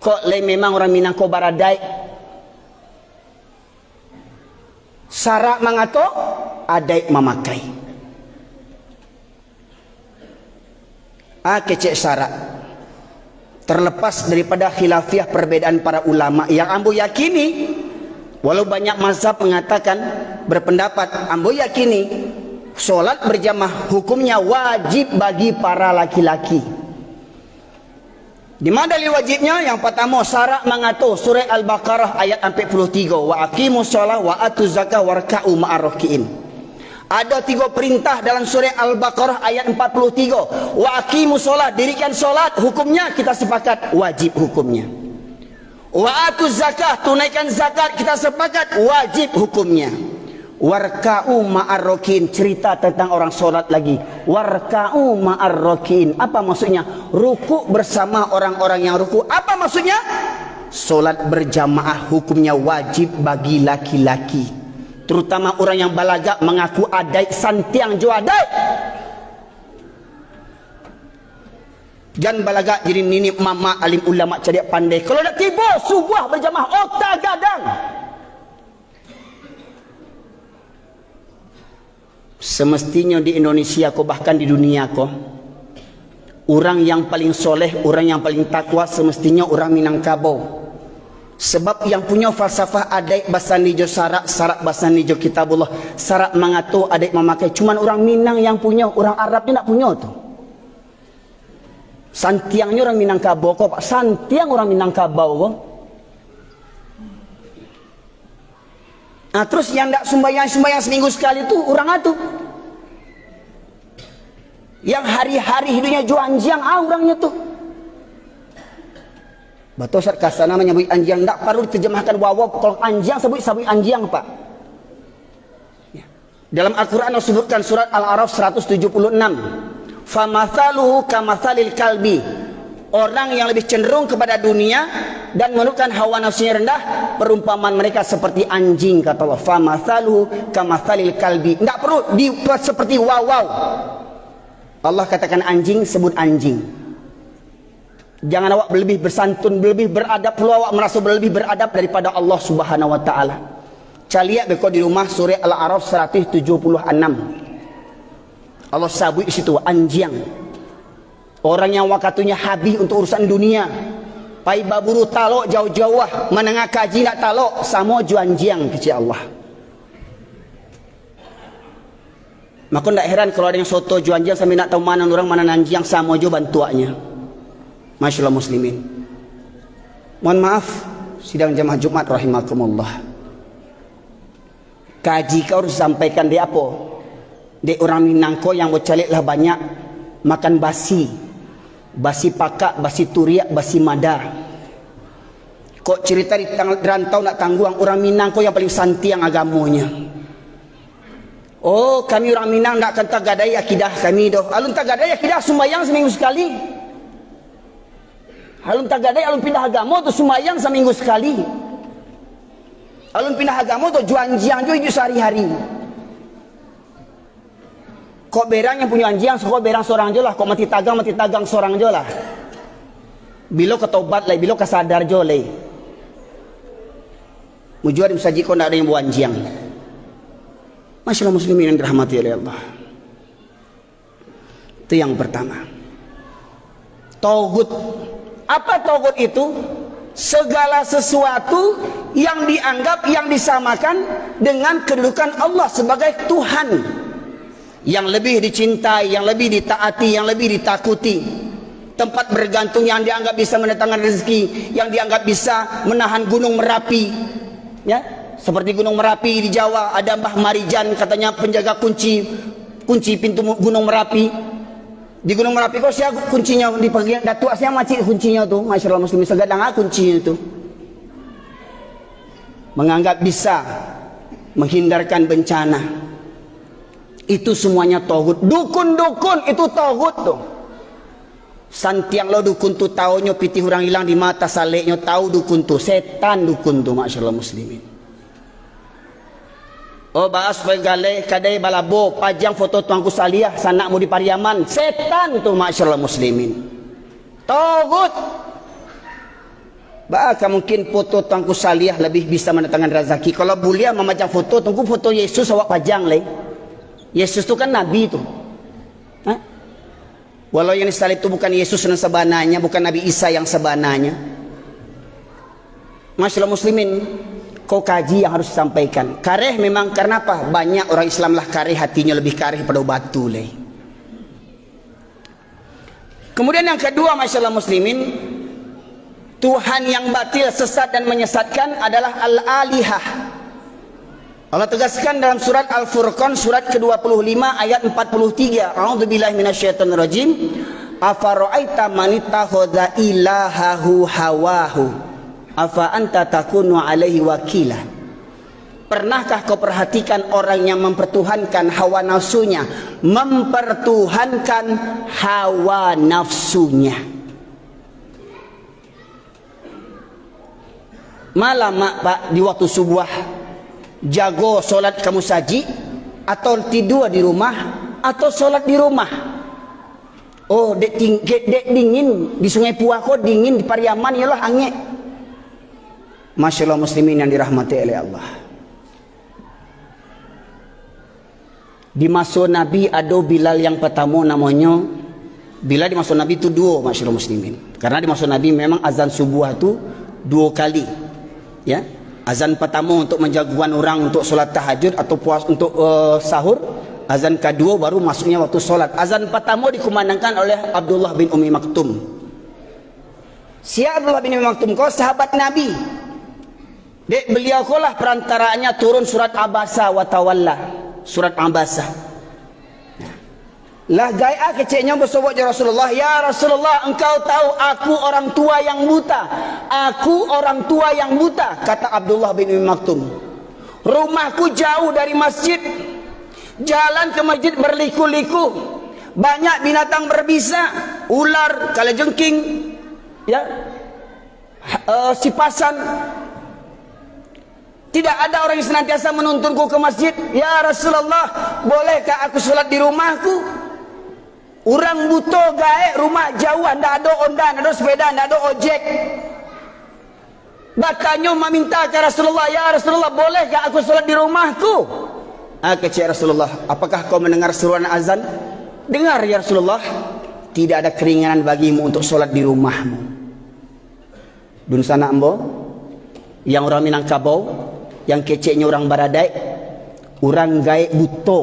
Kok le memang orang Minang ko baradai. Sara mangato adai memakai. Kecek sara. Terlepas daripada khilafiah perbedaan para ulama yang ambo yakini, walau banyak mazhab mengatakan berpendapat, ambo yakini solat berjamaah hukumnya wajib bagi para laki-laki. Di mana dalil wajibnya? Yang pertama, syarat mengatur surah Al-Baqarah ayat 43, wa aqimus shalah wa atuz zakah warka'u ma'ar rakiin. Ada 3 perintah dalam surah Al-Baqarah ayat 43. Wa aqimus shalah, dirikan solat, hukumnya kita sepakat wajib hukumnya. Wa atuz zakah, tunaikan zakat, kita sepakat wajib hukumnya. Warka'u ma'ar rakiin, cerita tentang orang solat lagi. Warka'u ma'ar rakiin, apa maksudnya? Ruku bersama orang-orang yang ruku. Apa maksudnya? Solat berjamaah hukumnya wajib bagi laki-laki, terutama orang yang balaga mengaku adai santiang jo adai. Jangan balaga jadi nini mama alim ulama cerdik pandai. Kalau nak tiba subuh berjamaah otak gadang. Semestinya di Indonesia ko, bahkan di dunia ko, orang yang paling soleh, orang yang paling takwa semestinya orang Minangkabau. Sebab yang punya falsafah adai bahasa nijo sarak, sarak bahasa nijo kitabullah, sarak mengatur adai memakai. Cuman orang Minang yang punya, orang Arabnya tak punya tu. Santiangnya orang Minangkabau ko, Pak. Santiang orang Minangkabau ko. Nah, terus yang tak sembahyang seminggu sekali tu orang itu. Yang hari-hari hidupnya juanjiang orangnya tu. Betul Ustaz kasana menyebut anjiang, tak perlu diterjemahkan wawaw. Kalau anjiang sebut anjiang Pak. Ya. Dalam Al-Quran disebutkan surat Al-A'raf 176. Famathaluhu kamathalil kalbi. Orang yang lebih cenderung kepada dunia dan menurutkan hawa nafsunya rendah, perumpamaan mereka seperti anjing, kata Allah. Famathaluhu kamathalil kalbi. Tidak perlu dibuat seperti wawaw. Allah katakan anjing, sebut anjing. Jangan awak lebih bersantun, lebih beradab, perlu awak merasa lebih beradab daripada Allah Subhanahu wa taala. Caliak beko di rumah surah Al-A'raf 176. Allah sabut di situ anjing. Orang yang wakatunya habis untuk urusan dunia. Pai baburu talok jauh-jauh, menengah kaji nak talok, sama juanjiang kecil Allah. Maka tak heran kalau ada yang soto juanjiang sampai nak tahu mana orang mana nanjiang, sama jo bantuannya. Masyaallah muslimin. Mohon maaf, sidang jamaah Jumat rahimakumullah. Kaji kau harus sampaikan dia apa? Dia orang Minangko yang bercalik lah banyak makan basi. Basi pakak, basi turiak, basi mada. Kok cerita di rantau nak tangguang orang Minang kok yang paling santiang agamanya. Oh, kami orang Minang nak akan tagadai akidah kami doh. Alun tagadai akidah sembahyang seminggu sekali. Alun tagadai alun pindah agama tu sembahyang seminggu sekali. Alun pindah agama tu juanjiang jo hidup sehari-hari. Kok berang yang punya anjing, kok berang seorang je lah. Kok mati tagang seorang je lah. Bila ketobat lah, bila kesadar je lah. Mujur musaji kok tak ada yang buat anjing. Masyaallah muslimin yang dirahmati oleh Allah. Itu yang pertama. Tauhid. Apa tauhid itu? Segala sesuatu yang dianggap, yang disamakan dengan kedudukan Allah sebagai Tuhan. Yang lebih dicintai, yang lebih ditaati, yang lebih ditakuti. Tempat bergantung yang dianggap bisa mendatangkan rezeki, yang dianggap bisa menahan gunung Merapi. Ya, seperti gunung Merapi di Jawa ada Mbah Marijan, katanya penjaga kunci pintu gunung Merapi. Di gunung Merapi kok siapa kuncinya di bagian datuk siapa macam kuncinya tu. Masyaallah muslimin segadang kuncinya tu. Menganggap bisa menghindarkan bencana. Itu semuanya tauhid. Dukun-dukun itu tauhid tu. Santiang lo dukun tu taunya pitih orang hilang di mata saleknya, tahu dukun tu, setan dukun tu. Masyaallah muslimin. Oh bahas pegale kadai balabo pajang foto tuanku saliyah sanak mu di Pariaman, setan tu. Masyaallah muslimin. Tauhid. Bahkan mungkin foto Tuanku Salih lebih bisa mendatangkan rezeki. Kalau boleh memajang foto, tunggu foto Yesus awak pajang leh. Yesus tu kan Nabi tu. Ha? Walau yang disalib itu bukan Yesus yang sebenarnya, bukan Nabi Isa yang sebenarnya. Masyaallah muslimin, kau kaji yang harus disampaikan. Kareh memang karena apa? Banyak orang Islam lah kareh, hatinya lebih kareh pada batu leh. Kemudian yang kedua masyaallah muslimin, Tuhan yang batil, sesat dan menyesatkan adalah al-alihah. Allah tegaskan dalam surat Al-Furqan surat ke-25 ayat 43. A'udzubillahi minasyaitonirrajim. Afara'aita man ittakhadha ilahahu hawahu afa anta takunu alaihi wakila. Pernahkah kau perhatikan orang yang mempertuhankan hawa nafsunya, mempertuhankan hawa nafsunya? Malam pak di waktu subuh jago solat kamu saji, atau tidur di rumah, atau solat di rumah? Oh dek dingin di Sungai Puako, dingin di Pariaman, yalah angin. Masyaallah muslimin yang dirahmati oleh Allah. Di masa Nabi ada Bilal yang pertama namanya Bilal. Di masa Nabi itu dua masyaallah muslimin. Karena di masa Nabi memang azan subuh itu 2 kali. Ya, azan pertama untuk menjagukan orang untuk solat tahajud atau puas untuk sahur. Azan kedua baru masuknya waktu solat. Azan pertama dikumandangkan oleh Abdullah bin Ummi Maktum. Si Abdullah bin Ummi Maktum kau sahabat Nabi. Dek beliau kau lah perantaranya turun surat Abasa wa Tawalla. Surat Abasa. Lah gaya kecilnya bersobat ya Rasulullah. Ya Rasulullah, engkau tahu aku orang tua yang buta. Aku orang tua yang buta, kata Abdullah bin Ummi Maktum. Rumahku jauh dari masjid. Jalan ke masjid berliku-liku. Banyak binatang berbisa, ular, kalajengking, ya, sipasan. Tidak ada orang yang senantiasa menuntunku ke masjid. Ya Rasulullah, bolehkah aku sholat di rumahku? Orang buta gaek, rumah jauh, tidak ada onda, tidak ada sepeda, tidak ada ojek. Batanya meminta ke Rasulullah, ya Rasulullah, bolehkah aku sholat di rumahku? Kecik Rasulullah, apakah kau mendengar seruan azan? Dengar ya Rasulullah. Tidak ada keringanan bagimu untuk sholat di rumahmu. Dun sana ambo, yang orang Minangkabau, yang keciknya orang Baradai, orang gaek buta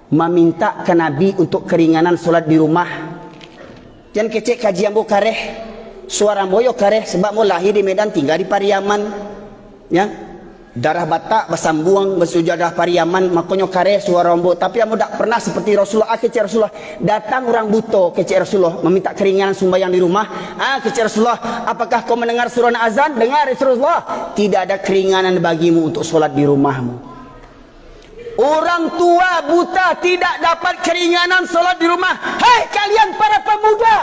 meminta ke Nabi untuk keringanan solat di rumah. Jangan kecek kajian bo kareh, suara moyo kareh sebab mo lahir di Medan, tinggal di Pariaman, ya, darah Batak bersambung bersujadah Pariaman, makanya kareh suara mo. Tapi amo tak pernah seperti Rasulullah. Kecek Rasulullah, datang orang buta kecek Rasulullah meminta keringanan sembahyang di rumah. Kecek Rasulullah, apakah kau mendengar suara azan? Dengar Rasulullah. Tidak ada keringanan bagimu untuk solat di rumahmu. Orang tua buta tidak dapat keringanan solat di rumah. Hei kalian para pemuda,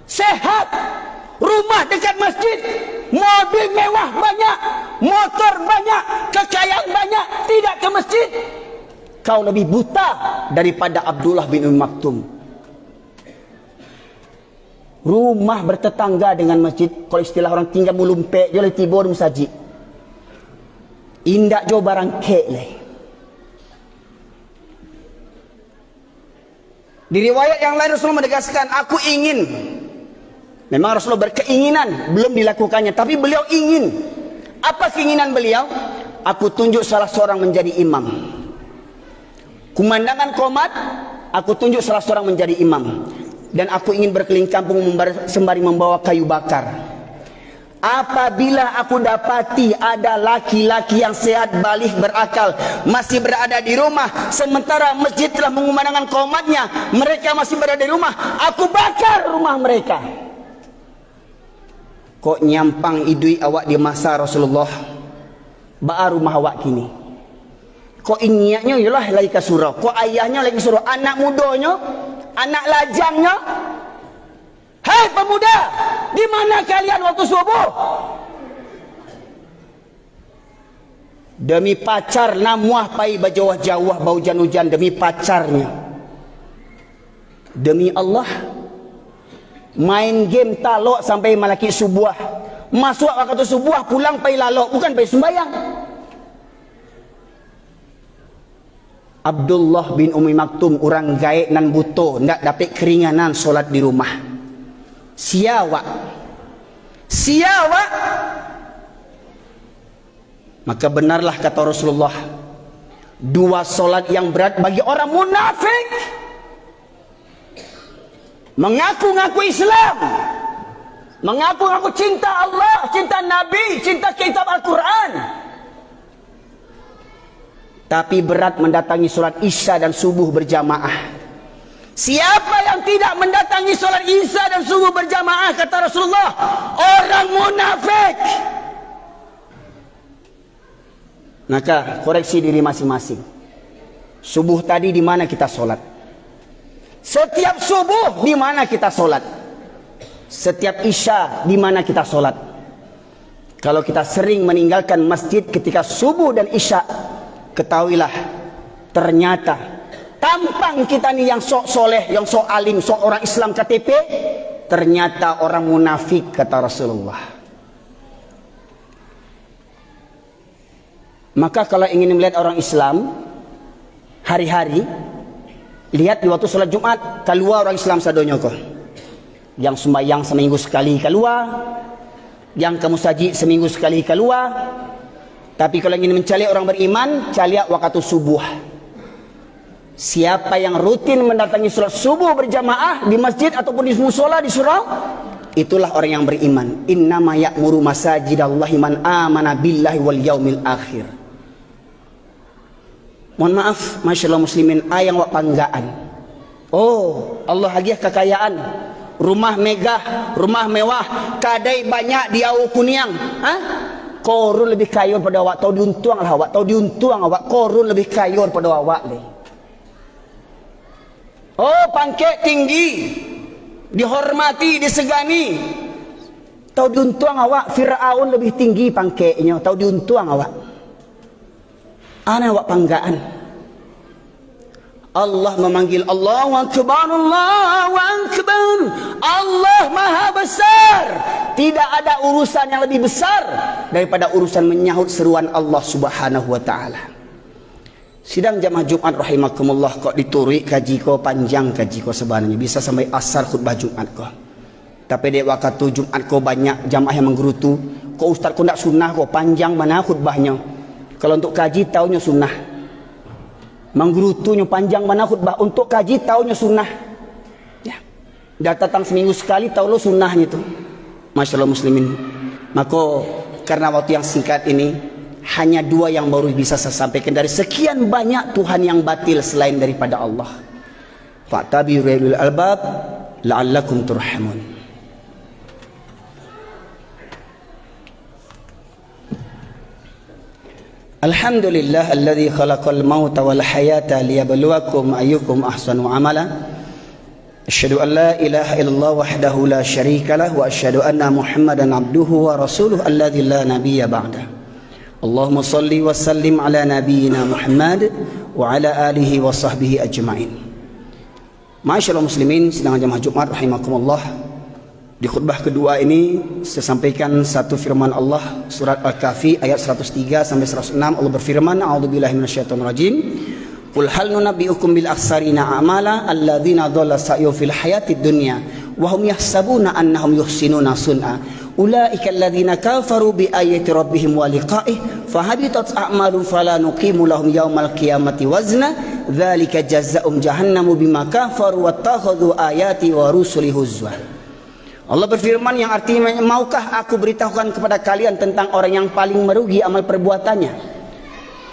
sehat, rumah dekat masjid, mobil mewah banyak, motor banyak, kekayaan banyak, tidak ke masjid. Kau lebih buta daripada Abdullah bin Ummi Maktum. Rumah bertetangga dengan masjid, kalau istilah orang tinggal mulumpe, dia boleh tiba di masjid. Indak jo barang kek leh. Di riwayat yang lain Rasulullah menegaskan, aku ingin. Memang Rasulullah berkeinginan, belum dilakukannya, tapi beliau ingin. Apa keinginan beliau? Aku tunjuk salah seorang menjadi imam. Kumandangan qomat, aku tunjuk salah seorang menjadi imam. Dan aku ingin berkeliling kampung sembari membawa kayu bakar. Apabila aku dapati ada laki-laki yang sehat, balik, berakal, masih berada di rumah, sementara masjid telah mengumandangkan qomatnya, mereka masih berada di rumah, aku bakar rumah mereka. Kok nyampang idui awak di masa Rasulullah, baar rumah awak kini. Kok ingiaknya ialah lagi ke surau, kok ayahnya lagi ke surau, anak mudanya, anak lajangnya. Hei pemuda, di mana kalian waktu subuh? Demi pacar namuah pai bajawah-jawah bau hujan-hujan demi pacarnya. Demi Allah, Main game talok sampai malaki subuh. Masuk waktu subuh pulang pai lalok, bukan pai sembahyang. Abdullah bin Umi Maktum orang gaek nan buto, ndak dapat keringanan solat di rumah. Siawak. Maka benarlah kata Rasulullah, dua solat yang berat bagi orang munafik. Mengaku-ngaku Islam, mengaku-ngaku cinta Allah, cinta Nabi, cinta kitab Al-Quran, tapi berat mendatangi solat Isya dan subuh berjamaah. Siapa yang tidak mendatangi solat Isya dan subuh berjamaah, kata Rasulullah, orang munafik. Maka koreksi diri masing-masing. Subuh tadi di mana kita solat? Setiap subuh di mana kita solat? Setiap Isya di mana kita solat? Kalau kita sering meninggalkan masjid ketika subuh dan Isya, ketahuilah ternyata tampang kita ni yang sok soleh, yang sok alim, sok orang Islam KTP, ternyata orang munafik, kata Rasulullah. Maka kalau ingin melihat orang Islam hari-hari, lihat di waktu solat Jumat, keluar orang Islam sadonyo ko. Yang sembahyang seminggu sekali keluar, yang ke musajid seminggu sekali keluar. Tapi kalau ingin mencari orang beriman, cari waktu subuh. Siapa yang rutin mendatangi solat subuh berjamaah di masjid ataupun di musola, di surau, itulah orang yang beriman. Innama ya'muru masajidallahi man amana billahi wal yaumil akhir. Mohon maaf, masyaallah muslimin, ayang wak panggaan. Oh, Allah hadiah kekayaan, rumah megah, rumah mewah, kadai banyak di Au Kuniang. Korun lebih kaya pada awak, tahu diuntung lah awak, tahu diuntung awak, korun lebih kaya pada awak le. Oh, pangkat tinggi, dihormati, disegani. Tahu diuntung awak, Firaun lebih tinggi pangkatnya, tahu diuntung awak. Ana awak panggaan. Allah memanggil Allahu Akbar, Allahu Akbar. Allah Maha Besar. Tidak ada urusan yang lebih besar daripada urusan menyahut seruan Allah Subhanahu wa taala. Sidang jamaah Jumat rahimakumullah, kok diturui kaji ko panjang, kaji ko sebenarnya bisa sampai asar khutbah Jumat ko. Tapi dek waktu Jumat ko banyak jamaah yang menggerutu, kok ustaz ko ndak sunnah ko panjang mana khutbahnya. Kalau untuk kaji taunya sunnah. Menggerutunya panjang mana khutbah, untuk kaji taunya sunnah. Ya. Dah datang seminggu sekali tahu lo sunnahnya itu. Masyaallah muslimin. Maka karena waktu yang singkat ini, hanya dua yang baru bisa saya sampaikan dari sekian banyak Tuhan yang batil selain daripada Allah. Fa'tabiru albab la'allakum turhamun. Alhamdulillah alladzi khalaqal mauta wal hayata liyabluwakum ayyukum ahsanu amala. Asyhadu an la ilaha illallah wahdahu la syarika lah wa asyhadu anna Muhammadan abduhu wa rasuluhu alladzi la nabiyya ba'da. Allahumma salli wa sallim ala nabiyyina Muhammad wa ala alihi wa sahbihi ajma'in. Masyaallah muslimin, sidang jamaah Jumat rahimakumullah. Di khutbah kedua ini saya sampaikan satu firman Allah, surat Al-Kahfi ayat 103 sampai 106. Allah berfirman, a'udzubillahi minasyaitonir rajim. Qul hal nunabbi'ukum bil akhsarina a'mala alladzina dhalla sa'yu fil hayatid dunya wa hum yahsabuna annahum yuhsinuna sun'a. Ulaika alladzina kafaru bi ayati rabbihim wa liqa'ihi fahabitat a'maluhum fala nuqimu lahum yaumal qiyamati wazna. Dzalika jazaa'um jahannamu bima kafaru wattakhadhu ayati wa rusuli huzwa. Allah berfirman yang artinya, maukah aku beritahukan kepada kalian tentang orang yang paling merugi amal perbuatannya?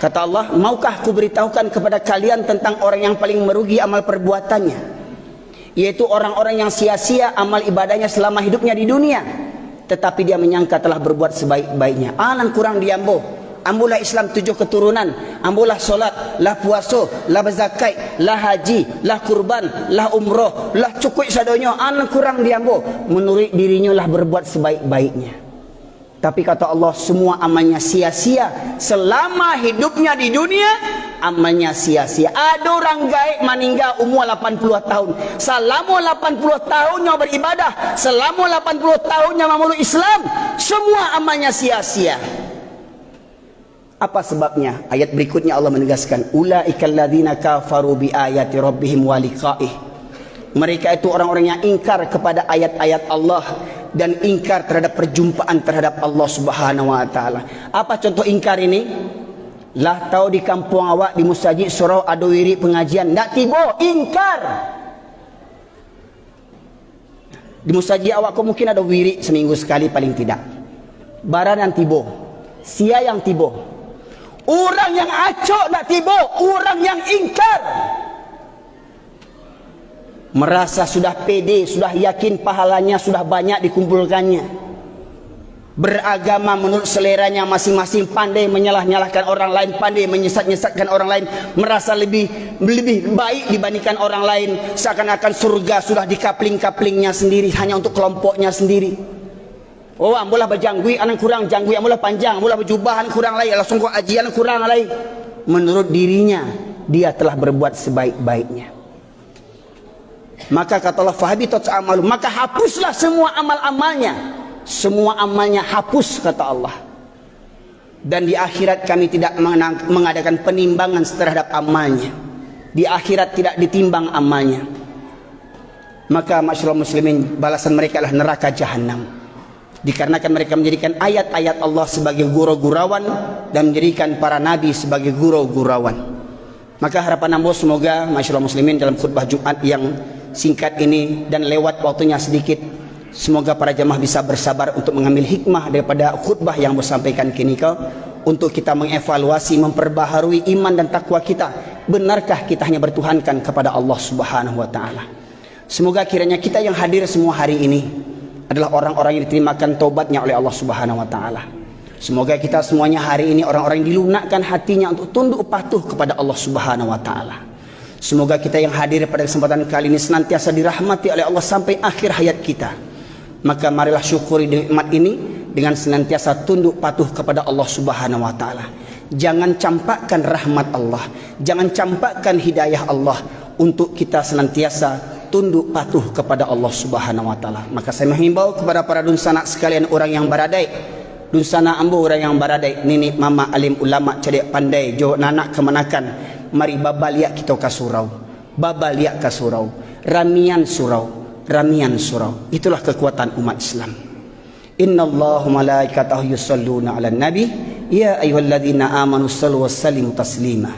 Kata Allah, maukah aku beritahukan kepada kalian tentang orang yang paling merugi amal perbuatannya? Yaitu orang-orang yang sia-sia amal ibadahnya selama hidupnya di dunia, tetapi dia menyangka telah berbuat sebaik-baiknya. Anan kurang diambo. Ambulah Islam 7 keturunan, ambulah solat, lah puasa, lah berzakat, lah haji, lah kurban, lah umroh, lah cukup sadonyo, an kurang diambo. Menurut dirinya lah berbuat sebaik-baiknya. Tapi kata Allah, semua amalnya sia-sia. Selama hidupnya di dunia, amalnya sia-sia. Ada orang gaib meninggal umur 80 tahun. Selama 80 tahunnya beribadah, selama 80 tahunnya memeluk Islam, semua amalnya sia-sia. Apa sebabnya? Ayat berikutnya Allah menegaskan, ulaikal ladzina kafaru bi ayati rabbihim wa liqa'ih. Mereka itu orang-orang yang ingkar kepada ayat-ayat Allah dan ingkar terhadap perjumpaan terhadap Allah Subhanahu wa taala. Apa contoh ingkar ini? Lah tahu di kampung awak di masjid surau ada wirid pengajian, ndak tiba, ingkar. Di masjid awak kau mungkin ada wirid seminggu sekali paling tidak. Baran yang tiba, sia yang tiba. Orang yang acok nak tiba, orang yang ingkar. Merasa sudah pede, sudah yakin pahalanya sudah banyak dikumpulkannya. Beragama menurut seleranya masing-masing, pandai menyalah-nyalahkan orang lain, pandai menyesat-nyesatkan orang lain, merasa lebih baik dibandingkan orang lain, seakan-akan surga sudah di kapling-kaplingnya sendiri, hanya untuk kelompoknya sendiri. Oh, ambolah berjanggui, anak kurang janggui, ambolah panjang, ambolah berjubah, anak kurang lain, langsung kau ajian kurang lain. Menurut dirinya, dia telah berbuat sebaik-baiknya. Maka kata Allah, fahabitat amalu, maka hapuslah semua amal-amalnya. Semua amalnya hapus, kata Allah. Dan di akhirat kami tidak mengadakan penimbangan terhadap amalnya. Di akhirat tidak ditimbang amalnya. Maka masyaallah muslimin, balasan mereka adalah neraka jahanam. Dikarenakan mereka menjadikan ayat-ayat Allah sebagai gurau-gurauan dan menjadikan para nabi sebagai gurau-gurauan. Maka harapan hamba semoga masyaallah muslimin dalam khutbah Jumat yang singkat ini dan lewat waktunya sedikit, semoga para jemaah bisa bersabar untuk mengambil hikmah daripada khutbah yang bersampaikan kini kau, untuk kita mengevaluasi, memperbaharui iman dan takwa kita. Benarkah kita hanya bertuhankan kepada Allah Subhanahu wa taala? Semoga kiranya kita yang hadir semua hari ini adalah orang-orang yang diterimakan taubatnya oleh Allah Subhanahu wa taala. Semoga kita semuanya hari ini orang-orang yang dilunakkan hatinya untuk tunduk patuh kepada Allah Subhanahu wa taala. Semoga kita yang hadir pada kesempatan kali ini senantiasa dirahmati oleh Allah sampai akhir hayat kita. Maka marilah syukuri nikmat ini dengan senantiasa tunduk patuh kepada Allah Subhanahu wa taala. Jangan campakkan rahmat Allah, jangan campakkan hidayah Allah, untuk kita senantiasa tunduk patuh kepada Allah Subhanahu wa taala. Maka saya menghimbau kepada para dunsanak sekalian, orang yang baradai, dunsana ambo orang yang baradai, nini mama alim ulama cerdik pandai jo nanak kemanakan, mari babaliak kita ke surau, babaliak ke surau, ramian surau, ramian surau. Itulah kekuatan umat Islam. Innallaha malaikatahu yusalluna 'alan nabi ya ayyuhalladzina amanu shallu wa sallimu taslima.